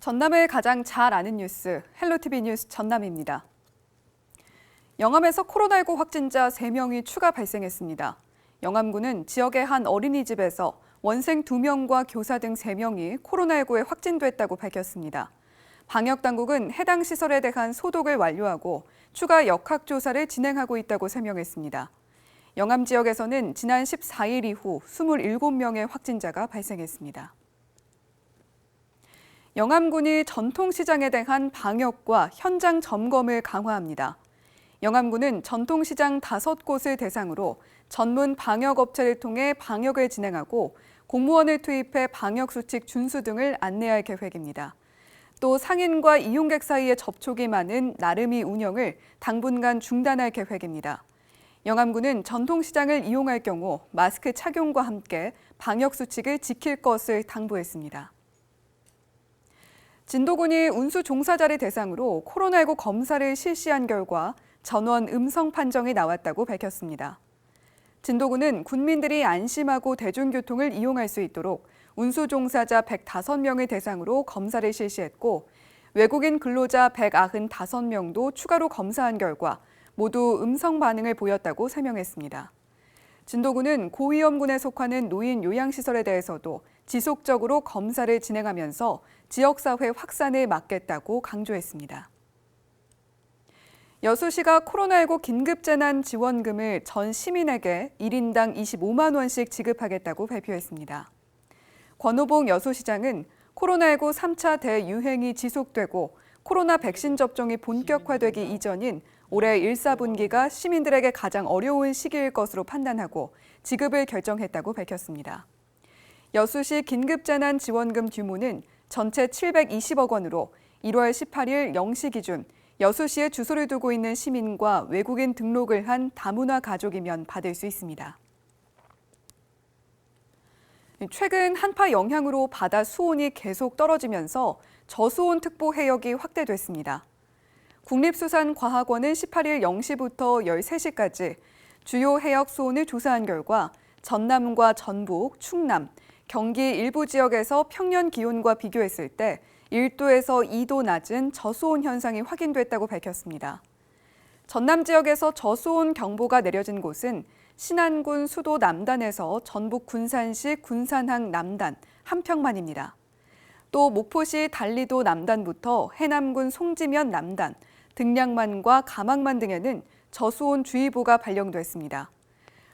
전남을 가장 잘 아는 뉴스, 헬로티비 뉴스 전남입니다. 영암에서 코로나19 확진자 3명이 추가 발생했습니다. 영암군은 지역의 한 어린이집에서 원생 2명과 교사 등 3명이 코로나19에 확진됐다고 밝혔습니다. 방역당국은 해당 시설에 대한 소독을 완료하고 추가 역학조사를 진행하고 있다고 설명했습니다. 영암 지역에서는 지난 14일 이후 27명의 확진자가 발생했습니다. 영암군이 전통시장에 대한 방역과 현장 점검을 강화합니다. 영암군은 전통시장 5곳을 대상으로 전문 방역업체를 통해 방역을 진행하고 공무원을 투입해 방역수칙 준수 등을 안내할 계획입니다. 또 상인과 이용객 사이의 접촉이 많은 나름이 운영을 당분간 중단할 계획입니다. 영암군은 전통시장을 이용할 경우 마스크 착용과 함께 방역수칙을 지킬 것을 당부했습니다. 진도군이 운수 종사자를 대상으로 코로나19 검사를 실시한 결과 전원 음성 판정이 나왔다고 밝혔습니다. 진도군은 군민들이 안심하고 대중교통을 이용할 수 있도록 운수 종사자 105명을 대상으로 검사를 실시했고 외국인 근로자 195명도 추가로 검사한 결과 모두 음성 반응을 보였다고 설명했습니다. 진도군은 고위험군에 속하는 노인 요양시설에 대해서도 지속적으로 검사를 진행하면서 지역사회 확산을 막겠다고 강조했습니다. 여수시가 코로나19 긴급재난지원금을 전 시민에게 1인당 25만 원씩 지급하겠다고 발표했습니다. 권오봉 여수시장은 코로나19 3차 대유행이 지속되고 코로나 백신 접종이 본격화되기 이전인 올해 1, 4분기가 시민들에게 가장 어려운 시기일 것으로 판단하고 지급을 결정했다고 밝혔습니다. 여수시 긴급재난지원금 규모는 전체 720억 원으로 1월 18일 0시 기준 여수시에 주소를 두고 있는 시민과 외국인 등록을 한 다문화 가족이면 받을 수 있습니다. 최근 한파 영향으로 바다 수온이 계속 떨어지면서 저수온 특보 해역이 확대됐습니다. 국립수산과학원은 18일 0시부터 13시까지 주요 해역 수온을 조사한 결과 전남과 전북, 충남, 경기 일부 지역에서 평년 기온과 비교했을 때 1도에서 2도 낮은 저수온 현상이 확인됐다고 밝혔습니다. 전남 지역에서 저수온 경보가 내려진 곳은 신안군 수도 남단에서 전북 군산시 군산항 남단 한평만입니다. 또 목포시 달리도 남단부터 해남군 송지면 남단, 등량만과 가망만 등에는 저수온 주의보가 발령됐습니다.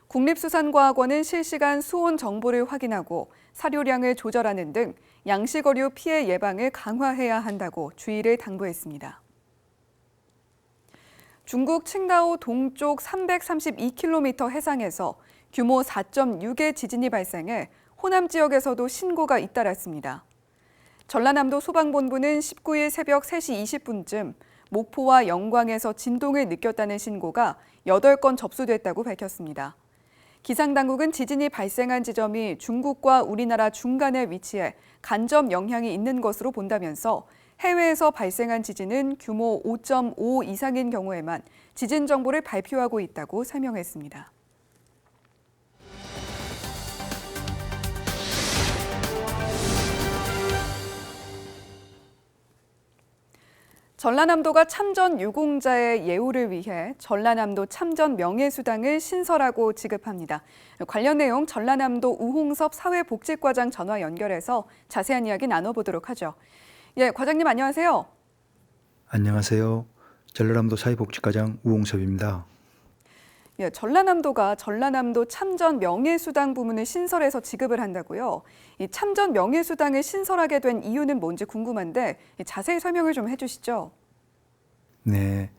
국립수산과학원은 실시간 수온 정보를 확인하고 사료량을 조절하는 등 양식어류 피해 예방을 강화해야 한다고 주의를 당부했습니다. 중국 칭다오 동쪽 332km 해상에서 규모 4.6의 지진이 발생해 호남 지역에서도 신고가 잇따랐습니다. 전라남도 소방본부는 19일 새벽 3시 20분쯤 목포와 영광에서 진동을 느꼈다는 신고가 8건 접수됐다고 밝혔습니다. 기상당국은 지진이 발생한 지점이 중국과 우리나라 중간에 위치해 간접 영향이 있는 것으로 본다면서 해외에서 발생한 지진은 규모 5.5 이상인 경우에만 지진 정보를 발표하고 있다고 설명했습니다. 전라남도가 참전 유공자의 예우를 위해 전라남도 참전 명예수당을 신설하고 지급합니다. 관련 내용 전라남도 우홍섭 사회복지과장 전화 연결해서 자세한 이야기 나눠보도록 하죠. 예, 과장님 안녕하세요. 안녕하세요. 전라남도 사회복지과장 우홍섭입니다. 예, 전라남도가 전라남도 참전 명예수당 부문을 신설해서 지급을 한다고요. 이 참전 명예수당을 신설하게 된 이유는 뭔지 궁금한데 자세히 설명을 좀 해주시죠. 네,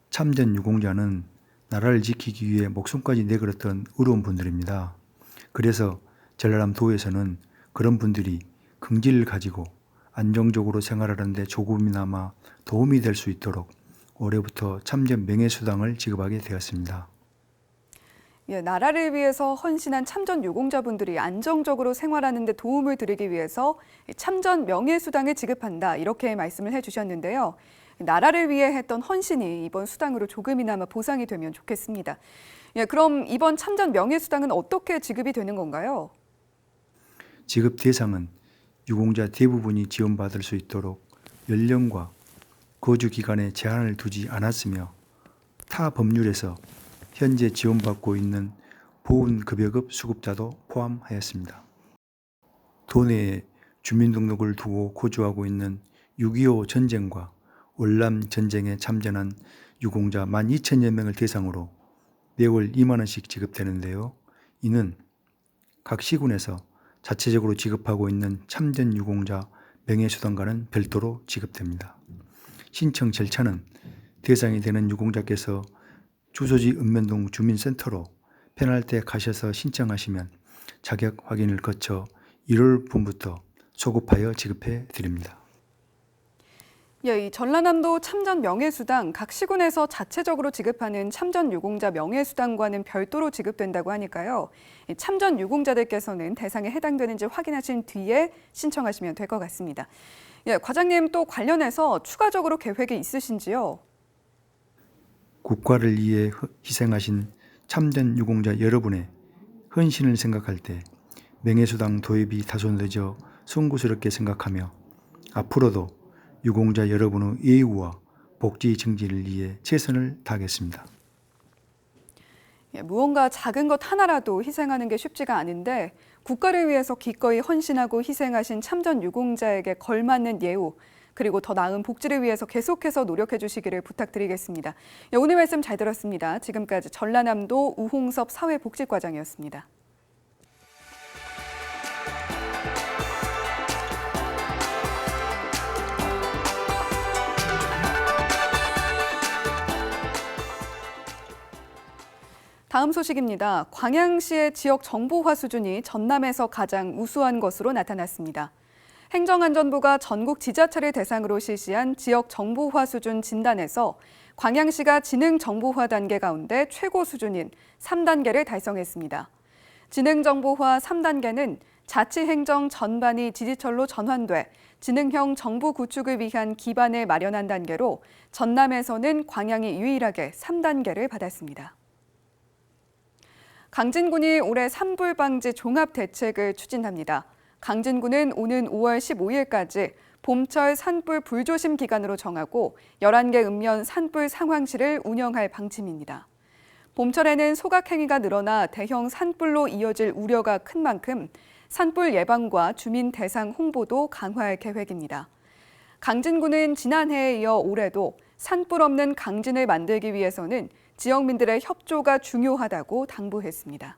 참전 유공자는 나라를 지키기 위해 목숨까지 내걸었던 어려운 분들입니다. 그래서 전라남도에서는 그런 분들이 긍지를 가지고 안정적으로 생활하는 데 조금이나마 도움이 될 수 있도록 올해부터 참전 명예수당을 지급하게 되었습니다. 예, 나라를 위해서 헌신한 참전 유공자분들이 안정적으로 생활하는 데 도움을 드리기 위해서 참전 명예수당을 지급한다 이렇게 말씀을 해주셨는데요. 나라를 위해 했던 헌신이 이번 수당으로 조금이나마 보상이 되면 좋겠습니다. 예, 그럼 이번 참전 명예수당은 어떻게 지급이 되는 건가요? 지급 대상은 유공자 대부분이 지원받을 수 있도록 연령과 거주 기간에 제한을 두지 않았으며 타 법률에서 현재 지원받고 있는 보훈급여급 수급자도 포함하였습니다. 도내에 주민등록을 두고 거주하고 있는 6.25 전쟁과 월남 전쟁에 참전한 유공자 12,000여 명을 대상으로 매월 2만 원씩 지급되는데요. 이는 각 시군에서 자체적으로 지급하고 있는 참전 유공자 명예수당과는 별도로 지급됩니다. 신청 절차는 대상이 되는 유공자께서 주소지 읍면동 주민센터로 편할 때 가셔서 신청하시면 자격 확인을 거쳐 1월분부터 소급하여 지급해 드립니다. 이 전라남도 참전 명예수당 각 시군에서 자체적으로 지급하는 참전 유공자 명예수당과는 별도로 지급된다고 하니까요. 이 참전 유공자들께서는 대상에 해당되는지 확인하신 뒤에 신청하시면 될 것 같습니다. 과장님 또 관련해서 추가적으로 계획이 있으신지요? 국가를 위해 희생하신 참전 유공자 여러분의 헌신을 생각할 때 명예수당 도입이 다소 늦어 송구스럽게 생각하며 앞으로도 유공자 여러분의 예우와 복지 증진을 위해 최선을 다하겠습니다. 무언가 작은 것 하나라도 희생하는 게 쉽지가 않은데 국가를 위해서 기꺼이 헌신하고 희생하신 참전 유공자에게 걸맞는 예우 그리고 더 나은 복지를 위해서 계속해서 노력해 주시기를 부탁드리겠습니다. 오늘 말씀 잘 들었습니다. 지금까지 전라남도 우홍섭 사회복지과장이었습니다. 다음 소식입니다. 광양시의 지역 정보화 수준이 전남에서 가장 우수한 것으로 나타났습니다. 행정안전부가 전국 지자체를 대상으로 실시한 지역 정보화 수준 진단에서 광양시가 지능 정보화 단계 가운데 최고 수준인 3단계를 달성했습니다. 지능 정보화 3단계는 자치행정 전반이 디지털로 전환돼 지능형 정부 구축을 위한 기반을 마련한 단계로 전남에서는 광양이 유일하게 3단계를 받았습니다. 강진군이 올해 산불 방지 종합 대책을 추진합니다. 강진군은 오는 5월 15일까지 봄철 산불 불조심 기간으로 정하고 11개 읍면 산불 상황실을 운영할 방침입니다. 봄철에는 소각행위가 늘어나 대형 산불로 이어질 우려가 큰 만큼 산불 예방과 주민 대상 홍보도 강화할 계획입니다. 강진군은 지난해에 이어 올해도 산불 없는 강진을 만들기 위해서는 지역민들의 협조가 중요하다고 당부했습니다.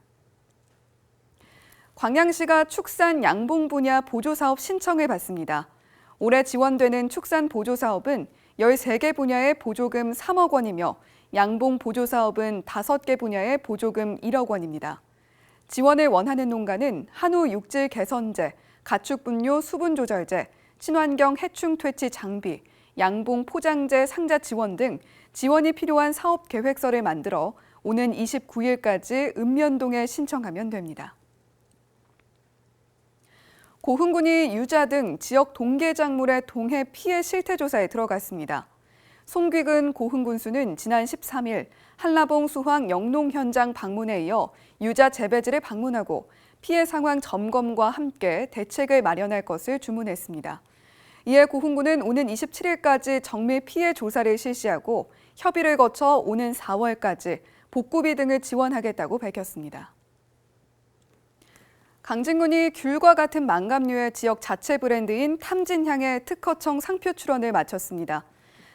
광양시가 축산 양봉 분야 보조사업 신청을 받습니다. 올해 지원되는 축산 보조사업은 13개 분야의 보조금 3억 원이며 양봉 보조사업은 5개 분야의 보조금 1억 원입니다. 지원을 원하는 농가는 한우 육질 개선제, 가축 분뇨 수분 조절제, 친환경 해충 퇴치 장비, 양봉 포장재 상자 지원 등 지원이 필요한 사업 계획서를 만들어 오는 29일까지 읍면동에 신청하면 됩니다. 고흥군이 유자 등 지역 동계작물의 동해 피해 실태 조사에 들어갔습니다. 송귀근 고흥군수는 지난 13일 한라봉 수황 영농 현장 방문에 이어 유자 재배지를 방문하고 피해 상황 점검과 함께 대책을 마련할 것을 주문했습니다. 이에 고흥군은 오는 27일까지 정밀 피해 조사를 실시하고 협의를 거쳐 오는 4월까지 복구비 등을 지원하겠다고 밝혔습니다. 강진군이 귤과 같은 망감류의 지역 자체 브랜드인 탐진향의 특허청 상표 출원을 마쳤습니다.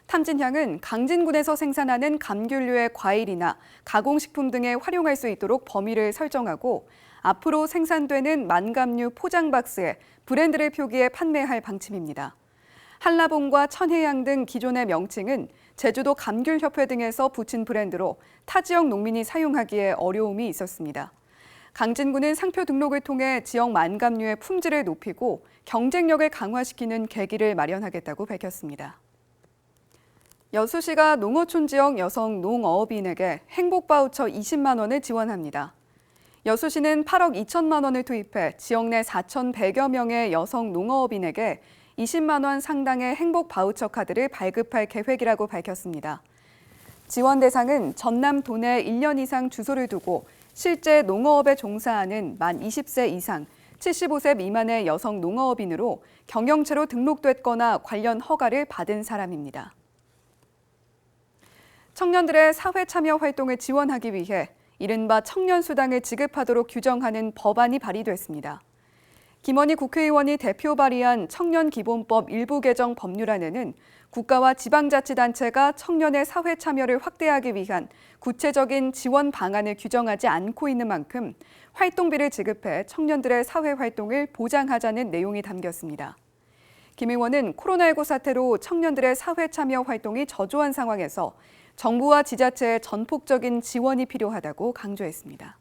탐진향은 강진군에서 생산하는 감귤류의 과일이나 가공식품 등에 활용할 수 있도록 범위를 설정하고 앞으로 생산되는 만감류 포장 박스에 브랜드를 표기해 판매할 방침입니다. 한라봉과 천혜향 등 기존의 명칭은 제주도 감귤협회 등에서 붙인 브랜드로 타 지역 농민이 사용하기에 어려움이 있었습니다. 강진군은 상표 등록을 통해 지역 만감류의 품질을 높이고 경쟁력을 강화시키는 계기를 마련하겠다고 밝혔습니다. 여수시가 농어촌 지역 여성 농어업인에게 행복바우처 20만 원을 지원합니다. 여수시는 8억 2천만 원을 투입해 지역 내 4,100여 명의 여성 농어업인에게 20만 원 상당의 행복바우처 카드를 발급할 계획이라고 밝혔습니다. 지원 대상은 전남 도내 1년 이상 주소를 두고 실제 농어업에 종사하는 만 20세 이상, 75세 미만의 여성 농어업인으로 경영체로 등록됐거나 관련 허가를 받은 사람입니다. 청년들의 사회 참여 활동을 지원하기 위해 이른바 청년수당을 지급하도록 규정하는 법안이 발의됐습니다. 김원희 국회의원이 대표 발의한 청년기본법 일부 개정 법률안에는 국가와 지방자치단체가 청년의 사회 참여를 확대하기 위한 구체적인 지원 방안을 규정하지 않고 있는 만큼 활동비를 지급해 청년들의 사회 활동을 보장하자는 내용이 담겼습니다. 김 의원은 코로나19 사태로 청년들의 사회 참여 활동이 저조한 상황에서 정부와 지자체의 전폭적인 지원이 필요하다고 강조했습니다.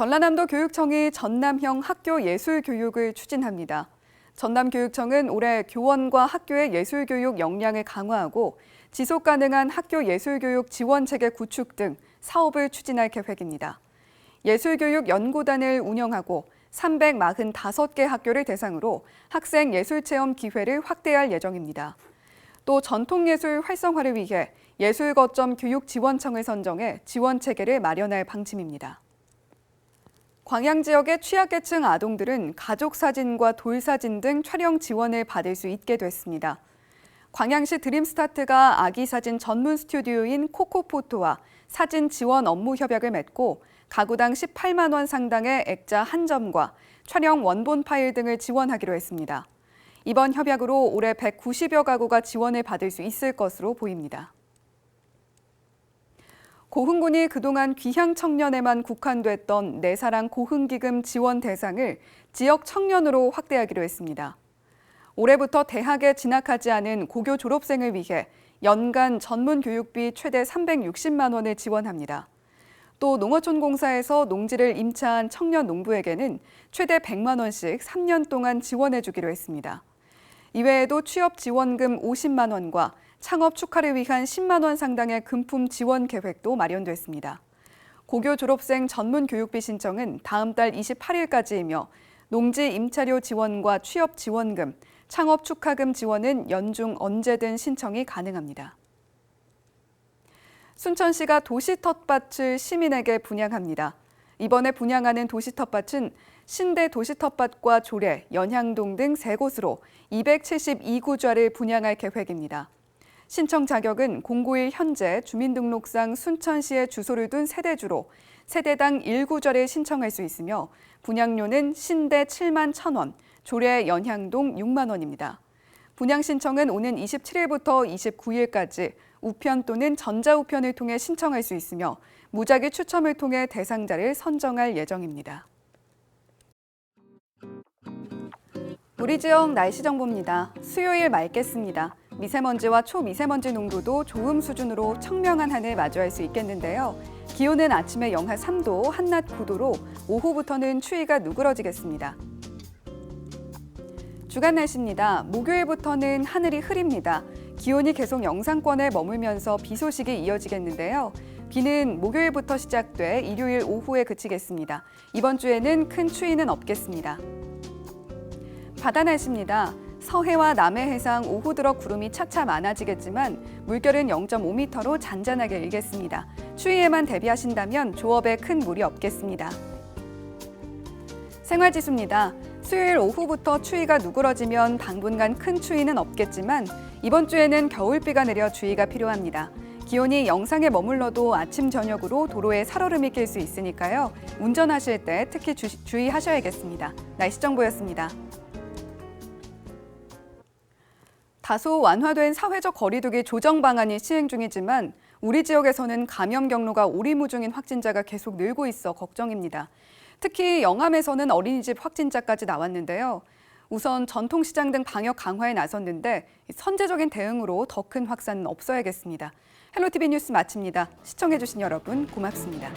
전라남도 교육청이 전남형 학교 예술교육을 추진합니다. 전남교육청은 올해 교원과 학교의 예술교육 역량을 강화하고 지속가능한 학교 예술교육 지원체계 구축 등 사업을 추진할 계획입니다. 예술교육 연구단을 운영하고 345개 학교를 대상으로 학생 예술체험 기회를 확대할 예정입니다. 또 전통예술 활성화를 위해 예술거점 교육지원청을 선정해 지원체계를 마련할 방침입니다. 광양 지역의 취약계층 아동들은 가족사진과 돌사진 등 촬영 지원을 받을 수 있게 됐습니다. 광양시 드림스타트가 아기사진 전문 스튜디오인 코코포토와 사진 지원 업무 협약을 맺고 가구당 18만 원 상당의 액자 한 점과 촬영 원본 파일 등을 지원하기로 했습니다. 이번 협약으로 올해 190여 가구가 지원을 받을 수 있을 것으로 보입니다. 고흥군이 그동안 귀향 청년에만 국한됐던 내 사랑 고흥기금 지원 대상을 지역 청년으로 확대하기로 했습니다. 올해부터 대학에 진학하지 않은 고교 졸업생을 위해 연간 전문 교육비 최대 360만 원을 지원합니다. 또 농어촌공사에서 농지를 임차한 청년 농부에게는 최대 100만 원씩 3년 동안 지원해주기로 했습니다. 이외에도 취업 지원금 50만 원과 창업 축하를 위한 10만 원 상당의 금품 지원 계획도 마련됐습니다. 고교 졸업생 전문 교육비 신청은 다음 달 28일까지이며 농지 임차료 지원과 취업 지원금, 창업 축하금 지원은 연중 언제든 신청이 가능합니다. 순천시가 도시 텃밭을 시민에게 분양합니다. 이번에 분양하는 도시 텃밭은 신대 도시 텃밭과 조례, 연향동 등 3곳으로 272구좌를 분양할 계획입니다. 신청 자격은 공고일 현재 주민등록상 순천시에 주소를 둔 세대주로 세대당 1구좌를 신청할 수 있으며 분양료는 신대 7만 1,000원, 조례 연향동 6만 원입니다. 분양 신청은 오는 27일부터 29일까지 우편 또는 전자우편을 통해 신청할 수 있으며 무작위 추첨을 통해 대상자를 선정할 예정입니다. 우리 지역 날씨 정보입니다. 수요일 맑겠습니다. 미세먼지와 초미세먼지 농도도 좋음 수준으로 청명한 하늘 마주할 수 있겠는데요. 기온은 아침에 영하 3도, 한낮 9도로 오후부터는 추위가 누그러지겠습니다. 주간 날씨입니다. 목요일부터는 하늘이 흐립니다. 기온이 계속 영상권에 머물면서 비 소식이 이어지겠는데요. 비는 목요일부터 시작돼 일요일 오후에 그치겠습니다. 이번 주에는 큰 추위는 없겠습니다. 바다 날씨입니다. 서해와 남해 해상 오후 들어 구름이 차차 많아지겠지만 물결은 0.5m로 잔잔하게 일겠습니다. 추위에만 대비하신다면 조업에 큰 무리 없겠습니다. 생활지수입니다. 수요일 오후부터 추위가 누그러지면 당분간 큰 추위는 없겠지만 이번 주에는 겨울비가 내려 주의가 필요합니다. 기온이 영상에 머물러도 아침 저녁으로 도로에 살얼음이 낄 수 있으니까요. 운전하실 때 특히 주의하셔야겠습니다. 날씨 정보였습니다. 다소 완화된 사회적 거리두기 조정 방안이 시행 중이지만 우리 지역에서는 감염 경로가 오리무중인 확진자가 계속 늘고 있어 걱정입니다. 특히 영암에서는 어린이집 확진자까지 나왔는데요. 우선 전통시장 등 방역 강화에 나섰는데 선제적인 대응으로 더 큰 확산은 없어야겠습니다. 헬로티비 뉴스 마칩니다. 시청해주신 여러분 고맙습니다.